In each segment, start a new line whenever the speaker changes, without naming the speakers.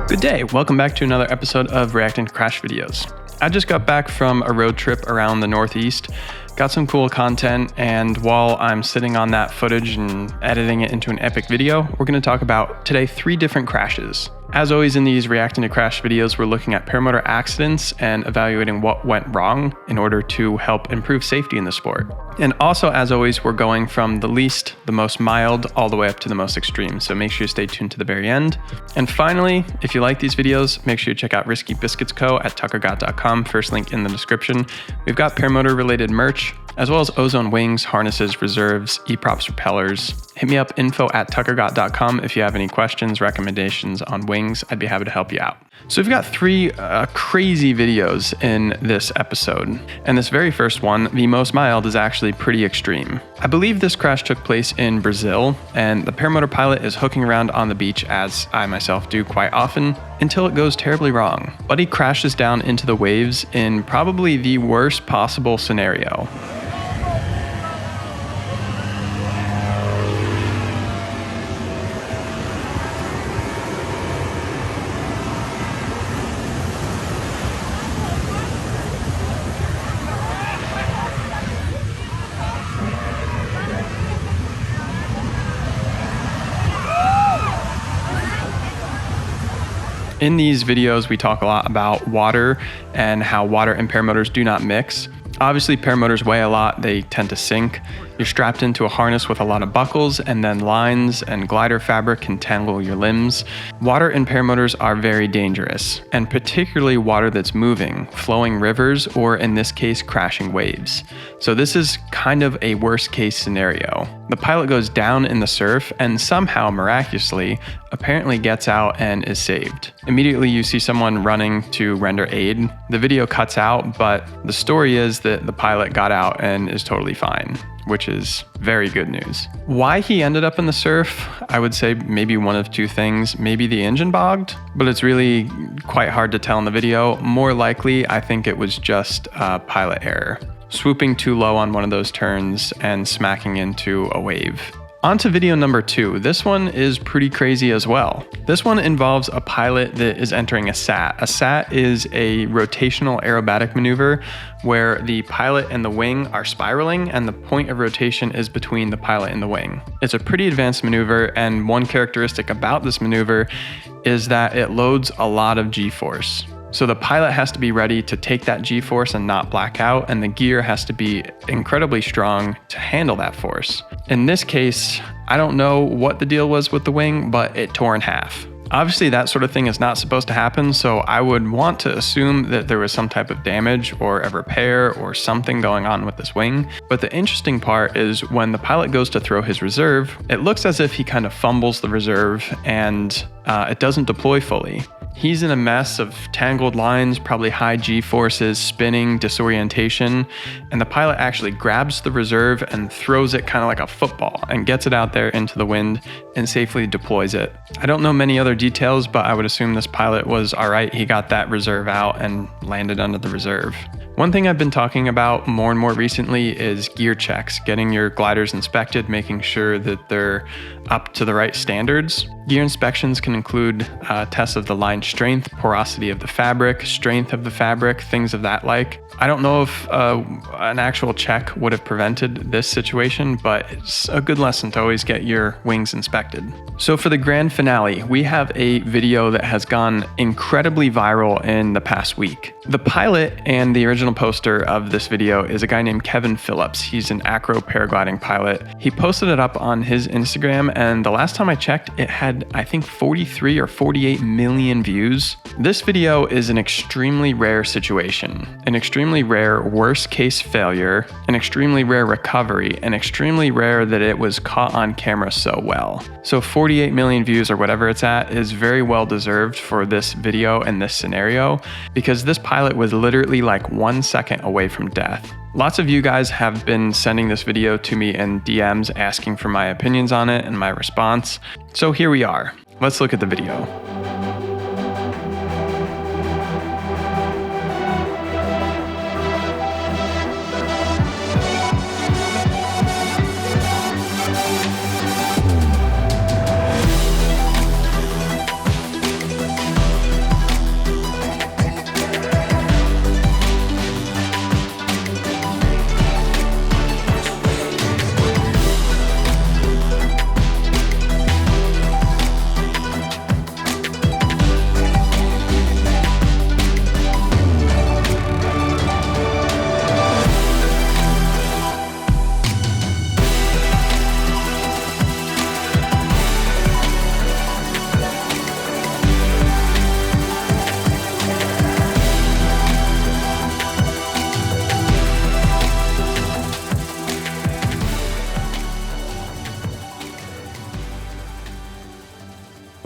Good day, welcome back to another episode of Reacting to Crash Videos. I just got back from a road trip around the Northeast, got some cool content, and while I'm sitting on that footage and editing it into an epic video, we're going to talk about today 3 different crashes. As always in these Reacting to Crash videos, we're looking at paramotor accidents and evaluating what went wrong in order to help improve safety in the sport. And also, as always, we're going from the least, the most mild, all the way up to the most extreme, so make sure you stay tuned to the very end. And finally, if you like these videos, make sure you check out Risky Biscuits Co. at tuckergott.com, first link in the description. We've got paramotor related merch, as well as ozone wings, harnesses, reserves, e-props, propellers. Hit me up, info@tuckergott.com, if you have any questions, recommendations on wings. I'd be happy to help you out. So we've got 3 crazy videos in this episode. And this very first one, the most mild, is actually pretty extreme. I believe this crash took place in Brazil, and the paramotor pilot is hooking around on the beach, as I myself do quite often, until it goes terribly wrong. Buddy crashes down into the waves in probably the worst possible scenario. In these videos, we talk a lot about water and how water and paramotors do not mix. Obviously, paramotors weigh a lot, they tend to sink. You're strapped into a harness with a lot of buckles, and then lines and glider fabric can tangle your limbs. Water and paramotors are very dangerous, and particularly water that's moving, flowing rivers, or in this case, crashing waves. So this is kind of a worst case scenario. The pilot goes down in the surf and somehow, miraculously, apparently gets out and is saved. Immediately you see someone running to render aid. The video cuts out, but the story is that the pilot got out and is totally fine, which is very good news. Why he ended up in the surf, I would say maybe one of 2 things. Maybe the engine bogged, but it's really quite hard to tell in the video. More likely, I think it was just pilot error. Swooping too low on one of those turns and smacking into a wave. On to video number 2. This one is pretty crazy as well. This one involves a pilot that is entering a SAT. A SAT is a rotational aerobatic maneuver where the pilot and the wing are spiraling and the point of rotation is between the pilot and the wing. It's a pretty advanced maneuver, and one characteristic about this maneuver is that it loads a lot of G-force. So the pilot has to be ready to take that G-force and not black out, and the gear has to be incredibly strong to handle that force. In this case, I don't know what the deal was with the wing, but it tore in half. Obviously, that sort of thing is not supposed to happen, so I would want to assume that there was some type of damage or a repair or something going on with this wing. But the interesting part is when the pilot goes to throw his reserve, it looks as if he kind of fumbles the reserve and it doesn't deploy fully. He's in a mess of tangled lines, probably high G-forces, spinning, disorientation, and the pilot actually grabs the reserve and throws it kind of like a football and gets it out there into the wind and safely deploys it. I don't know many other details, but I would assume this pilot was all right. He got that reserve out and landed under the reserve. One thing I've been talking about more and more recently is gear checks, getting your gliders inspected, making sure that they're up to the right standards. Gear inspections can include tests of the line strength, porosity of the fabric, strength of the fabric, things of that like. I don't know if an actual check would have prevented this situation, but it's a good lesson to always get your wings inspected. So for the grand finale, we have a video that has gone incredibly viral in the past week. The pilot and the original poster of this video is a guy named Kevin Phillips. He's an acro paragliding pilot. He posted it up on his Instagram, and the last time I checked, it had, I think, 43 or 48 million views. This video is an extremely rare situation, an extremely rare worst case failure, an extremely rare recovery, and extremely rare that it was caught on camera so well. So 48 million views or whatever it's at is very well deserved for this video and this scenario, because this pilot was literally like 1 second away from death. Lots of you guys have been sending this video to me in DMs asking for my opinions on it and my response. So here we are. Let's look at the video.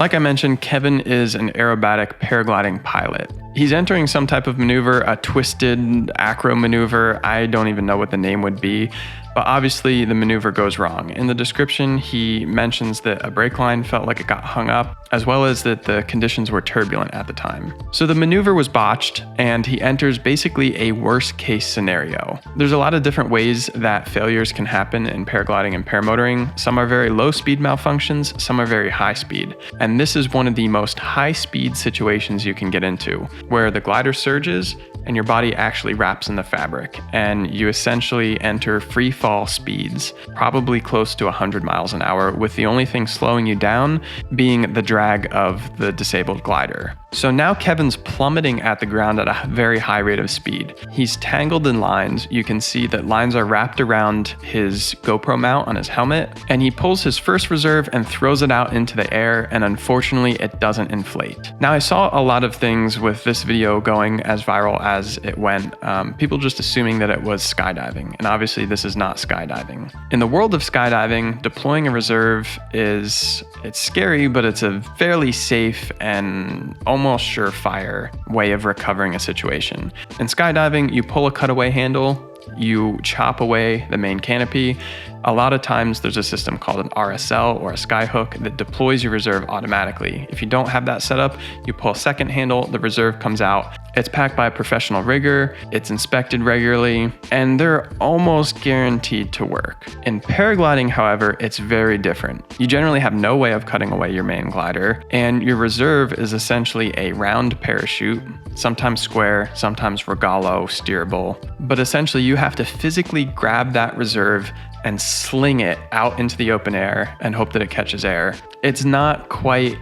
Like I mentioned, Kevin is an aerobatic paragliding pilot. He's entering some type of maneuver, a twisted acro maneuver. I don't even know what the name would be, but obviously the maneuver goes wrong. In the description, he mentions that a brake line felt like it got hung up, as well as that the conditions were turbulent at the time. So the maneuver was botched, and he enters basically a worst case scenario. There's a lot of different ways that failures can happen in paragliding and paramotoring. Some are very low speed malfunctions, some are very high speed. And this is one of the most high speed situations you can get into, where the glider surges and your body actually wraps in the fabric, and you essentially enter free fall speeds, probably close to 100 miles an hour, with the only thing slowing you down being the drag of the disabled glider. So now Kevin's plummeting at the ground at a very high rate of speed. He's tangled in lines. You can see that lines are wrapped around his GoPro mount on his helmet, and he pulls his first reserve and throws it out into the air, and unfortunately it doesn't inflate. Now, I saw a lot of things with this video going as viral as it went, people just assuming that it was skydiving, and obviously this is not skydiving. In the world of skydiving, deploying a reserve it's scary, but it's a fairly safe and almost surefire way of recovering a situation. In skydiving, you pull a cutaway handle, you chop away the main canopy. A lot of times there's a system called an RSL or a skyhook that deploys your reserve automatically. If you don't have that set up, you pull a second handle, the reserve comes out. It's packed by a professional rigger, it's inspected regularly, and they're almost guaranteed to work. In paragliding, however, it's very different. You generally have no way of cutting away your main glider, and your reserve is essentially a round parachute, sometimes square, sometimes regalo, steerable. But essentially you have to physically grab that reserve and sling it out into the open air and hope that it catches air. It's not quite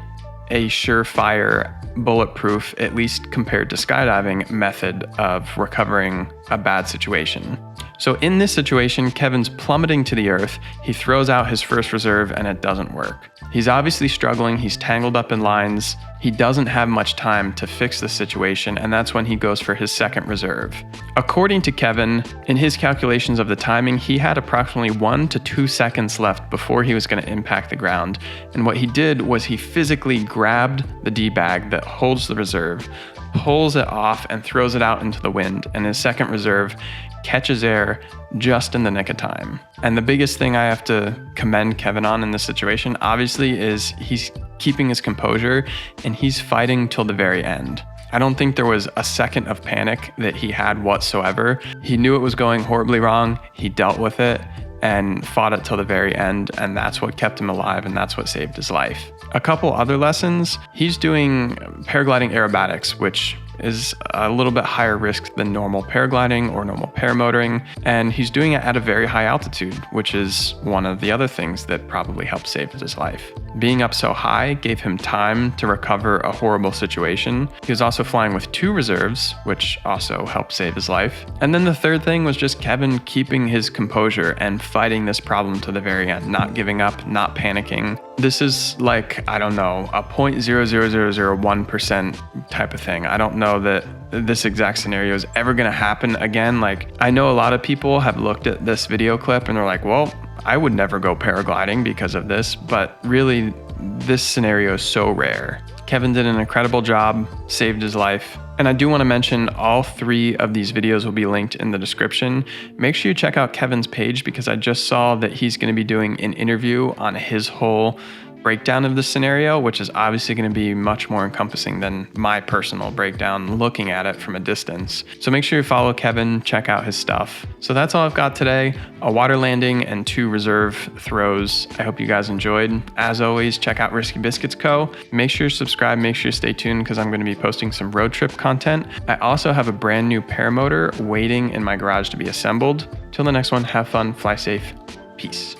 a surefire, bulletproof, at least compared to skydiving, method of recovering a bad situation. So in this situation, Kevin's plummeting to the earth, he throws out his first reserve and it doesn't work. He's obviously struggling, he's tangled up in lines, he doesn't have much time to fix the situation, and that's when he goes for his second reserve. According to Kevin, in his calculations of the timing, he had approximately 1 to 2 seconds left before he was going to impact the ground, and what he did was he physically grabbed the D-bag that holds the reserve, pulls it off and throws it out into the wind, and his second reserve catches air just in the nick of time. And the biggest thing I have to commend Kevin on in this situation, obviously, is he's keeping his composure and he's fighting till the very end. I don't think there was a second of panic that he had whatsoever. He knew it was going horribly wrong, he dealt with it and fought it till the very end, and that's what kept him alive and that's what saved his life. A couple other lessons, he's doing paragliding aerobatics, which is a little bit higher risk than normal paragliding or normal paramotoring, and he's doing it at a very high altitude, which is one of the other things that probably helped save his life. Being up so high gave him time to recover a horrible situation. He was also flying with 2 reserves, which also helped save his life. And then the third thing was just Kevin keeping his composure and fighting this problem to the very end, not giving up, not panicking. This is like, I don't know, a 0.00001% type of thing. I don't know that this exact scenario is ever going to happen again. Like, I know a lot of people have looked at this video clip and they're like, well, I would never go paragliding because of this, but really this scenario is so rare. Kevin did an incredible job, saved his life. And I do want to mention all 3 of these videos will be linked in the description. Make sure you check out Kevin's page because I just saw that he's going to be doing an interview on his whole breakdown of this scenario, which is obviously going to be much more encompassing than my personal breakdown looking at it from a distance. So make sure you follow Kevin, check out his stuff. So that's all I've got today, a water landing and 2 reserve throws. I hope you guys enjoyed. As always, check out Risky Biscuits Co. Make sure you subscribe, make sure you stay tuned because I'm going to be posting some road trip content. I also have a brand new paramotor waiting in my garage to be assembled. Till the next one, have fun, fly safe, peace.